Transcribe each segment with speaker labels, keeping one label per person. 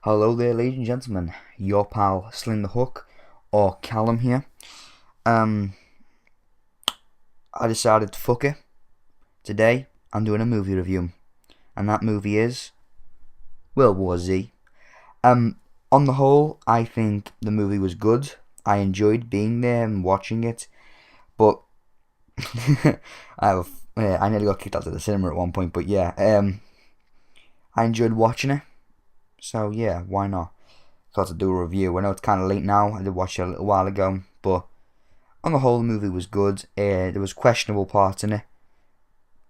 Speaker 1: Hello there, ladies and gentlemen. Your pal Sling the Hook, or Callum here. Um, I decided to fuck it. Today, I'm doing a movie review, and that movie is World War Z. On the whole, I think the movie was good. I enjoyed being there and watching it, but I nearly got kicked out of the cinema at one point. But yeah, I enjoyed watching it. So yeah, why not? Thought to do a review. I know it's kind of late now. I did watch it a little while ago, but on the whole, the movie was good. There was questionable parts in it,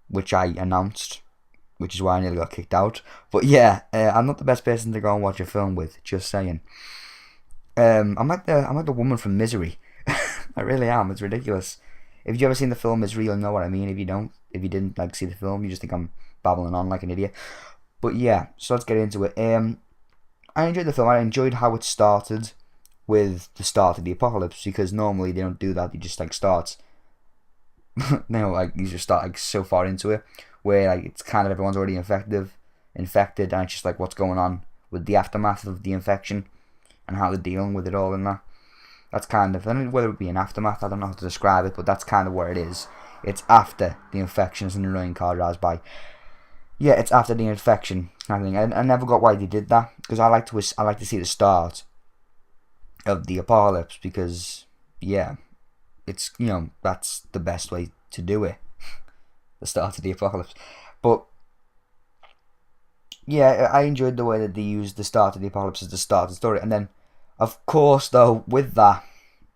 Speaker 1: which I announced, which is why I nearly got kicked out. But yeah, I'm not the best person to go and watch a film with. Just saying. I'm like the woman from Misery. I really am. It's ridiculous. If you ever seen the film Misery, you'll know what I mean. If you didn't like see the film, you just think I'm babbling on like an idiot. But yeah, so let's get into it. I enjoyed the film. I enjoyed how it started with the start of the apocalypse, because normally they don't do that. They just like start, you just start like so far into it where like it's kind of everyone's already infected, and it's just like what's going on with the aftermath of the infection and how they're dealing with it all and that. That's kind of, I don't know whether it be an aftermath. I don't know how to describe it, but that's kind of where it is. It's after the infection as an annoying car drives by. Yeah, it's after the infection. I never got why they did that, because I like to see the start of the apocalypse, because yeah, it's that's the best way to do it, the start of the apocalypse. But yeah, I enjoyed the way that they used the start of the apocalypse as the start of the story, and then of course though with that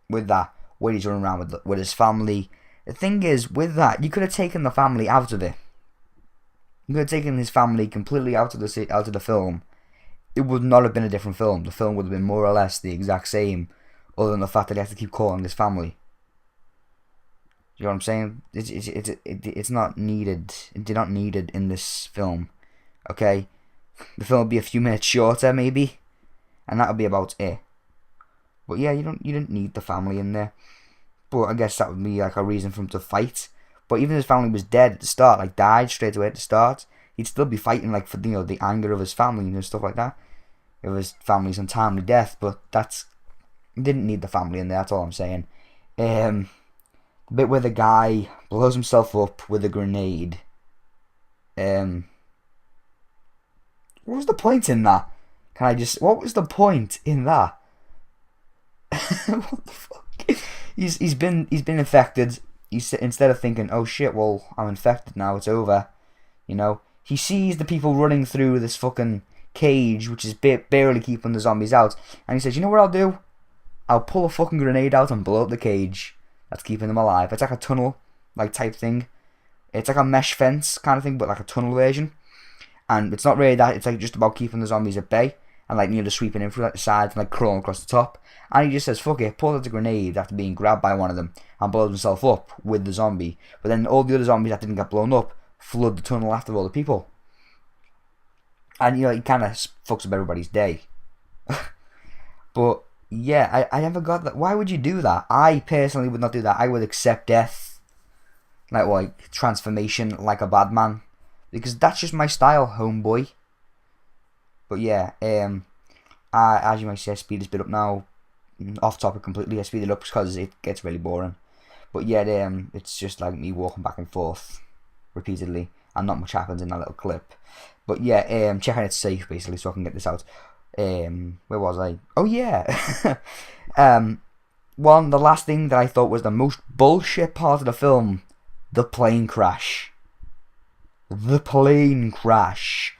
Speaker 1: when he's running around with his family. The thing is, with that, you could have taken the family out of it. You could have taken his family completely out of the film. It would not have been a different film. The film would have been more or less the exact same, other than the fact that he has to keep calling his family. You know what I'm saying? It's not needed. It did not need it in this film. Okay, the film would be a few minutes shorter maybe, and that would be about it. But yeah, you didn't need the family in there. But I guess that would be like a reason for him to fight. But even if his family was dead at the start, like died straight away at the start, he'd still be fighting like for the anger of his family and stuff like that. If his family's untimely death, but didn't need the family in there. That's all I'm saying. The bit where the guy blows himself up with a grenade. What was the point in that? What was the point in that? What the fuck? He's been infected. Instead of thinking, oh shit, well, I'm infected now, it's over, he sees the people running through this fucking cage, which is barely keeping the zombies out, and he says, you know what I'll do? I'll pull a fucking grenade out and blow up the cage that's keeping them alive. It's like a tunnel, like, type thing. It's like a mesh fence kind of thing, but like a tunnel version. And it's not really that, it's like just about keeping the zombies at bay, and like, just sweeping in through like the sides and like crawling across the top. And he just says, fuck it, pulls out the grenade after being grabbed by one of them and blows himself up with the zombie. But then all the other zombies that didn't get blown up flood the tunnel after all the people. And he kind of fucks up everybody's day. But yeah, I never got that. Why would you do that? I personally would not do that. I would accept death, like transformation, like a bad man, because that's just my style, homeboy. But yeah, as you might say, I speed this bit up now. Off topic completely. I speed it up because it gets really boring. But yeah, it's just like me walking back and forth repeatedly, and not much happens in that little clip. But yeah, checking it's safe basically, so I can get this out. Where was I? Oh yeah. The last thing that I thought was the most bullshit part of the film: the plane crash. The plane crash.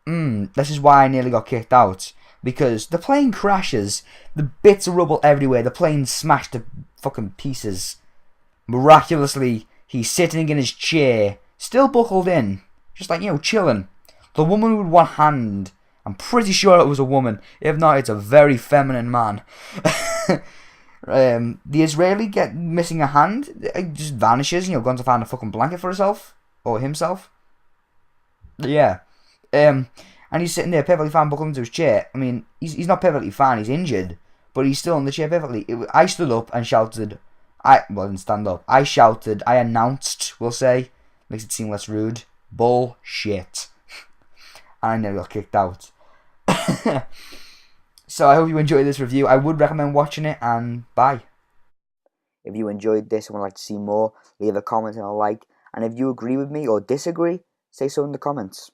Speaker 1: This is why I nearly got kicked out. Because the plane crashes, the bits of rubble everywhere, the plane's smashed to fucking pieces. Miraculously, he's sitting in his chair, still buckled in, just like, chilling. The woman with one hand, I'm pretty sure it was a woman. If not, it's a very feminine man. The Israeli missing a hand, it just vanishes, going to find a fucking blanket for herself, or himself. Yeah. And he's sitting there perfectly fine, buckled into his chair. I mean, he's not perfectly fine, he's injured, but he's still in the chair perfectly. I stood up and shouted. I didn't stand up. I shouted, I announced, we'll say, makes it seem less rude, bullshit. And I never got kicked out. So I hope you enjoyed this review. I would recommend watching it, and bye. If you enjoyed this and would like to see more, leave a comment and a like. And if you agree with me or disagree, say so in the comments.